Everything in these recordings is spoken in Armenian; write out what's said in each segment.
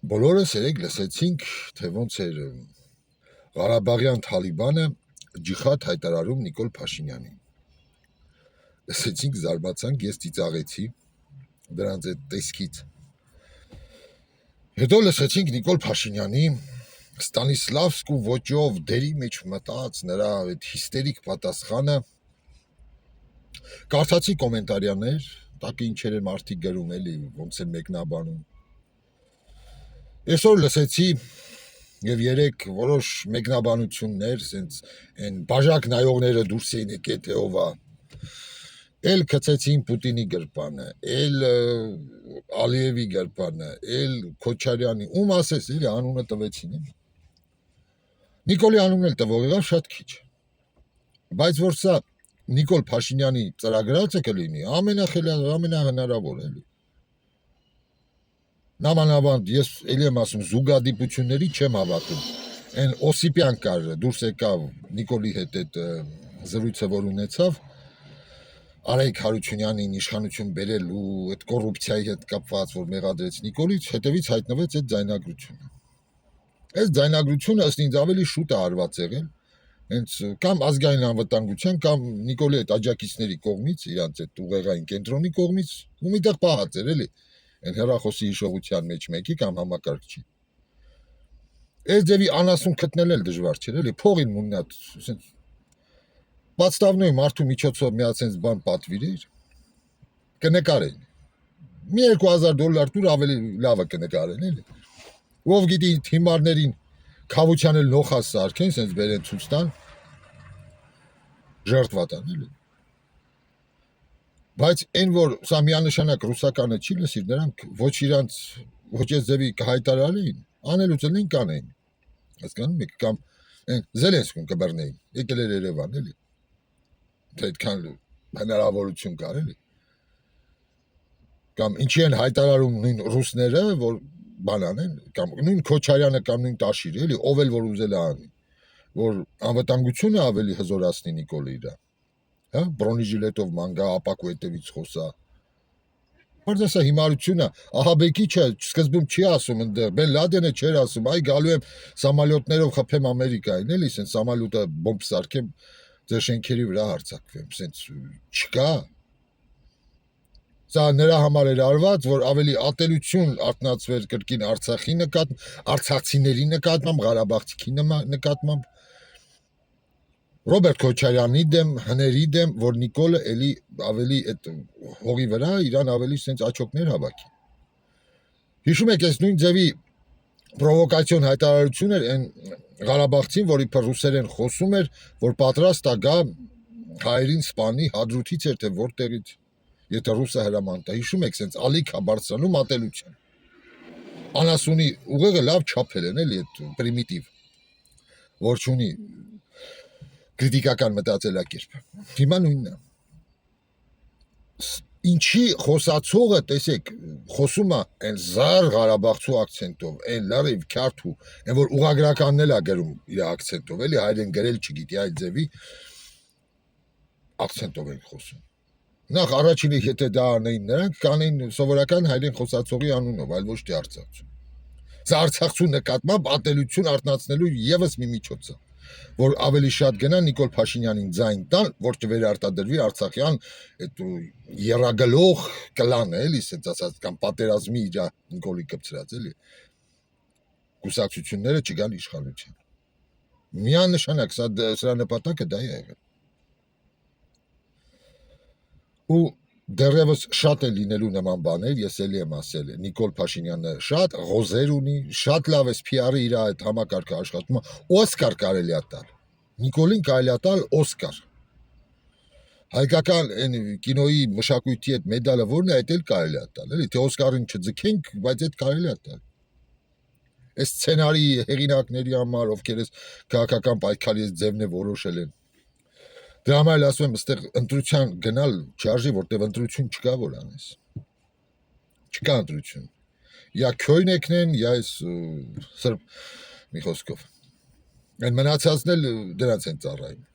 Բոլորս երեք լսեցինք, թե ոնց էր Ղարաբաղյան Թալիբանը ջիհադ հայտարարում Նիկոլ Փաշինյանին։ Լսեցինք, զարմացանք, ես ծիծաղեցի դրանց այդ տեսքից։ Հետո լսեցինք Նիկոլ Փաշինյանի Ստանիսլավսկու ոճով դերի մեջ մտած նրա այդ հիստերիկ պատասխանը, կարդացի կոմենտարիաներ, տակը ինչեր են մարդիկ գրում, էլի ոնց են մեկնաբանում։ Այսօր լսեցի եւ երեք որոշ մեկնաբանություններ, սենց այն բաժակ նայողները դուրս էին եկել թե ով է։ Էլ գցեցին Պուտինի գրպանը, էլ Ալիևի գրպանը, էլ Քոչարյանի, ում ասես, էլի անունը տվեցին, էլի։ Նիկոլի անունն էլ տվող եղավ շատ քիչ։ Բայց որ սա Նիկոլ Փաշինյանի ծրագրածը կլինի, ամենահնարավոր, էլի։ Նամանավանդ ես էլի եմ ասում, զուգադիպությունների չեմ հավատում։ Այն Օսիպյան կար, դուրս եկավ Նիկոլի հետ այդ զրույցը, որ ունեցավ, Արայք Հարությունյանին իշխանություն բերելու այդ կոռուպցիայի հետ կապված, որ մեղադրեց Նիկոլից, հետևից հայտնվեց այդ ձայնագրությունը։ Այս ձայնագրությունը ըստ ինձ ավելի շուտ է արված եղել, հենց կամ ազգային անվտանգության, կամ Նիկոլի այդ աջակիցների կողմից, իրանց այդ ուղեղային կենտրոնի կողմից, ու միտեղ պահած էր, էլի, այն հեռախոսի հիշողության մեջ մեկի կամ համակարգչի։ Այս ձևի անասուն գտնել էլ դժվար չէր, էլի, փողին մուննատ, ասենց Պատստավնոյի մարդու միջոցով մի ասենց բան պատվիրիր, կնկարեն։ Մի $2000 տուր ավելի լավը կնկարեն, էլի։ Ով գիտի հիմարներին քավության էլ նոխած սարքեն, սենց բերեն ցույց տան, ժերտվատան, էլի։ Բայց այն որ սա միանշանակ ռուսականը չի լսիր, նրանք ոչ իրանց ոչ այս ձևի կհայտարարեին, անելուց էլ կանեին։ Հասկանում եք, կամ այն Զելենսկուն կբռնեին, եկել էր Երևան, էլի։ Թե այդքան հնարավորություն կար, էլի։ Կամ ինչի են հայտարարում նույն ռուսները, որ բան անեն, կամ նույն Քոչարյանը կամ նույն Տաշիրը, էլի, ով էլ որ ուզել է անի, որ անվտանգությունը ավելի հզորացնի Նիկոլի իրա, հա, բրոնիժիլետով ման գա, ապակու հետևից խոսա։ Բայց սա հիմարությունը, Ահաբեկիչը սկզբում չի ասում ընդեղ, Բեն Լադենը չէր ասում, այ գալու եմ սամալյոտներով խփեմ Ամերիկային, էլի, սենց սամալյոտը բոմբ սարքեմ, ձեր շենքերի վրա հարձակվեմ, սենց չկա։ Սա նրա համար էր արված, որ ավելի ատելություն արտնացվեր կրկին Արցախի նկատմամբ, արցախցիների նկատմամբ, Ղարաբաղցիքի նկատմամբ, Ռոբերտ Քոչարյանի դեմ, հների դեմ, որ Նիկոլը էլի ավելի այդ հողի վրա իրան ավելի սենց աչոկներ հավաքի։ Հիշում եք, այս նույն ձևի պրովոկացիոն հայտարարություն էր այն Ղարաբաղցին, որ իբր ռուսերեն խոսում էր, որ պատրաստ է գա հայերին սպանի, Հադրութից էր թե որտեղից, եթե ռուսը հրաման տա։ Հիշում եք, սենց ալիք է բարձրանում ատելության։ Անասունի ուղեղը լավ չափել են, էլի այդ պրիմիտիվ, որ չունի քրիտիկական մտածելակերպ։ Հիմա նույնն է։ Ինչի խոսացողը, տեսեք, խոսում է այն զար Ղարաբաղցու ակցենտով, այն լրիվ քյարթու, այն որ ուղագրականն էլ է գրում իր ակցենտով, էլի հայերեն գրել չգիտի այդ ձևի ակցենտով են խոսում։ Նախ առաջինը եթե դա անեին նրանք, կանեին սովորական հայերեն խոսացողի անունով, այլ ոչ թե արցախցու։ Սա արցախցու նկատմամբ ատելություն արտնացնելու եւս մի միջոց է, որ ավելի շատ գնա Նիկոլ Փաշինյանին ձայն տան, որ չվերարտադրվի արցախյան այդ երագլող կլանը, էլի, ասած ասած, կամ պատերազմի իր Նիկոլի կպցրած, էլի, կուսակցությունները չգան իշխանության։ Միանշանակ սրա նպատակը դա է եղել։ Ու դեռևս շատ է լինելու նման բաներ, ես էլի եմ ասել, Նիկոլ Փաշինյանը շատ ղոզեր ունի, շատ լավ է PR-ը իր այդ համակարգը աշխատում, Օսկար կարելի է տալ։ Նիկոլին կարելի է տալ Օսկար։ Հայկական այն կինոյի մշակույթի այդ մեդալը որն է, այդ էլ կարելի է տալ, էլի, թե Օսկարին չձգենք, բայց այդ կարելի է տալ։ Այս սցենարի հեղինակների համար, ովքեր այս քաղաքական պայքարի այս ձևն է որոշել են։ Դրա համար ասում եմ, այստեղ ընտրության գնալ չարժի, որտեղ ընտրություն չկա, որ անես։ Չկա ընտրություն։ Յա քյոյնեկն են, յա այս սրբ մի խոսքով։ Այն մնացածն էլ դրանց են ծառայում։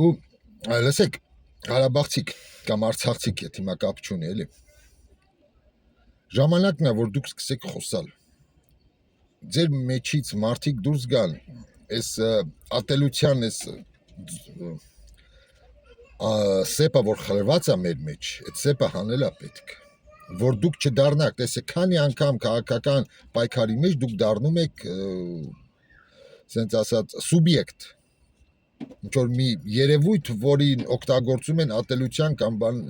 Ու լսեք, Ղարաբաղցիք կամ արցախցիք, եթե հիմա կապ չունի, էլի։ Ժամանակն է, որ դուք սկսեք խոսալ։ Ձեր մեջից մարդիկ դուրս գան, այս ատելության, այս սեպը, որ խլված է մեր մեջ, այդ սեպը հանելա պետք, որ դուք չդառնաք, տեսեք, քանի անգամ քաղաքական պայքարի մեջ դուք դառնում եք, ասենց ասած, սուբյեկտ, ինչ որ մի երևույթ, որին օգտագործում են ատելության կամ բան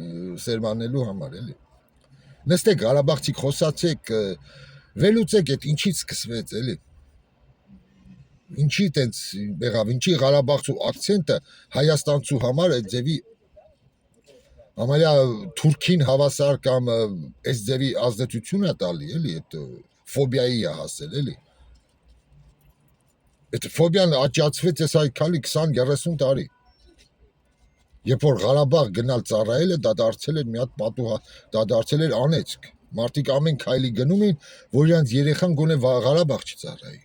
սերմանելու համար, էլի։ Նստեք, Ղարաբաղցիք, խոսացեք, վերլուծեք, այդ ինչից սկսվեց, էլի։ Ինչի տենց եղավ, ինչի Ղարաբաղցու ակցենտը հայաստանցու համար այդ ձևի համարյա թուրքին հավասար կամ այս ձևի ազդեցություն է տալի, էլի, այդ ֆոբիայի է հասել, էլի։ Այդ ֆոբիան աճացվեց այս այդ քալի 20-30 տարի։ Երբ որ Ղարաբաղ գնալ ծառայելը, դա դարձել էր մի հատ պատուհա, դա դարձել էր անեծք։ Մարդիկ ամեն քայլի գնում էին, որ իրանց երեխան գոնե Ղարաբաղ չծառայի։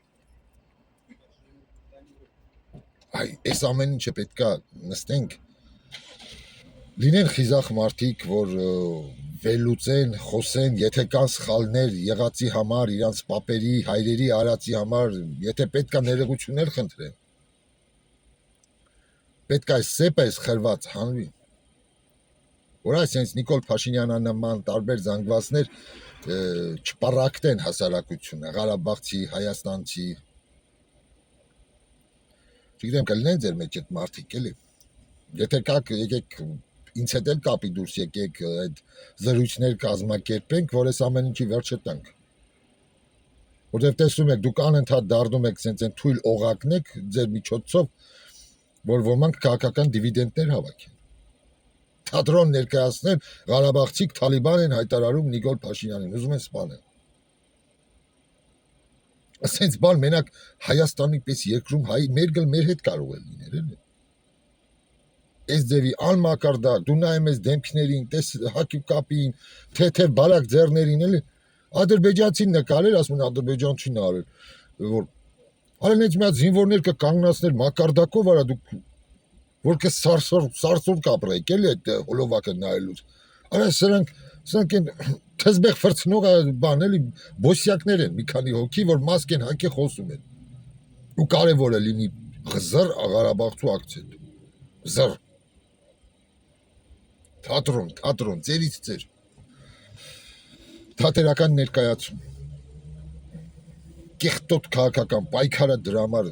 Այ այս ամեն ինչը պետքա նստենք, լինեն խիզախ մարդիկ, որ վերլուծեն, խոսեն, եթե կան սխալներ եղածի համար, իրանց պապերի, հայրերի արածի համար, եթե պետքա ներողություններ խնդրեն, պետքա այս սեպը, այս խրված հանվի, որ այսինքն Նիկոլ Փաշինյանը նման տարբեր զանգվածներ չպարակտեն հասարակությունը, Ղարաբաղցի, հայաստանցի, չգիտեմ, կլինեն ձեր մեջ այդ մարդիկ, էլի։ Եթե կաք, եկեք ինձ հետ էլ կապի դուրս եկեք, այդ զրույցներ կազմակերպենք, որ այս ամեն ինչի վերջը տանք։ Որտեվ տեսնում եք, դուք անընդհատ դառնում եք սենց այն թույլ օղակնեք ձեր միջոցով, որ ոմանք քաղաքական դիվիդենդներ հավաքեն։ Թատրոն ներկայացնեն, Ղարաբաղցիք Թալիբան են հայտարարում Նիկոլ Փաշինյանին, ուզում են սպանել։ Ասենց բան մենակ Հայաստանի պես երկրում մեր հետ կարող է լինել, էլի։ Այս ձևի անմակարդակ, դու նայում ես դեմքներին, տես հակի կապին, թեթև բարակ ձեռներին, էլի։ Ադրբեջանցին նկարել, ասում են ադրբեջանցին արել, որ արեն հենց մի հատ զինվորներ կկանգնացներ մակարդակով, արա դուք որ կսարսուր կապրեք, էլի այդ հոլովակը նայելուց։ Արա սրանք են թզբեղ ֆրցնող բան, էլի բոսյակներ են, մի քանի հոգի, որ մասկ են հակի խոսում են։ Ու կարևորը լինի զր Ղարաբաղցու ակցենտ։ Զր թատրոն, ձերից ձեր։ Թատերական ներկայացում։ Կեղտոտ քաղաքական պայքարը դրա համար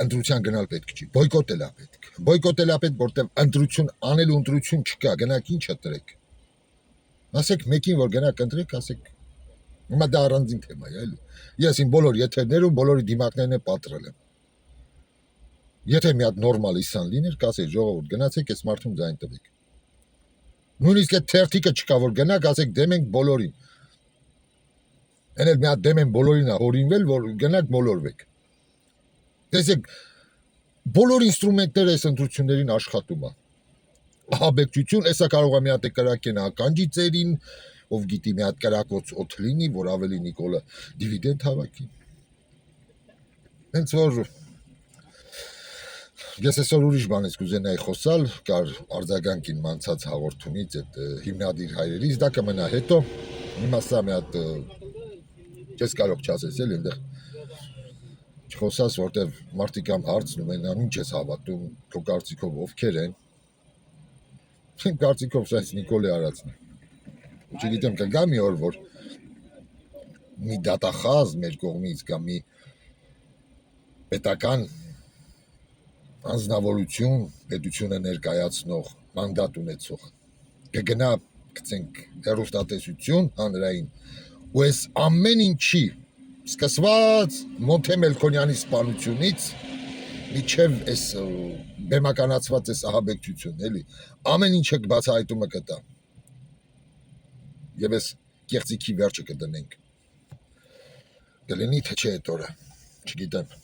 ընտրության գնալ պետք չի, բոյկոտել է պետք։ Բոյկոտել է պետք, որտեղ ընտրություն անելու ընտրություն չկա, գնաք ինչ ընտրեք։ Ասեք մեկին, որ գնաք ընտրեք, ասեք հիմա դա առանձին թեմա է, էլի։ Ես իմ բոլոր եթերներում բոլորի դիմակներն եմ պատրել եմ։ Եթե մի հատ նորմալ իսան լիներ, կասեի ժողովուրդ գնացեք այս մարդուն ձայն տվեք։ Նույնիսկ այդ թերթիկը չկա, որ գնաք, ասեք դեմ ենք բոլորին։ Էնել մի հատ դեմ են բոլորին է հորինվել, որ գնաք մոլորվեք։ Տեսեք, բոլոր ինստրումենտները այս ընտրություններին աշխատում է։ Ահաբեկչություն, այսա կարող է մի հատ կրակեն ականջի ծերին, ով գիտի մի հատ կրակոց օդ լինի, որ ավելի Նիկոլը դիվիդենդ հավաքի։ Հենց որ ես այսօր ուրիշ բանից կուզենայի խոսալ, կար արձագանքին մանցած հաղորդումից այդ հիմնադիր հայրերից, դա կմնա հետո, հիմա սա մի հատ չես կարող չասես էլ այնտեղ չխոսաս, որտեղ մարդիկ ամ հարցնում են, ինչ ես հավատում, քո կարծիքով ովքեր են։ Իմ կարծիքով սա Նիկոլի արածն է։ Չգիտեմ, կգա մի օր, որ մի դատախազ մեր կողմից կամ մի պետական անձնավորություն, պետությունը ներկայացնող, մանդատ ունեցող կգնա, գցենք հեռուստատեսություն հանրային, ու այս ամեն ինչի սկսված Մոնթե Մելքոնյանի սպանությունից միջև այս բեմականացված այս ահաբեկչություն, էլի, ամեն ինչը բացահայտումը կտա։ Եվ այս կեղծիքի վերջը կդնենք։ Կլինի թե չէ այդ օրը, չգիտեմ։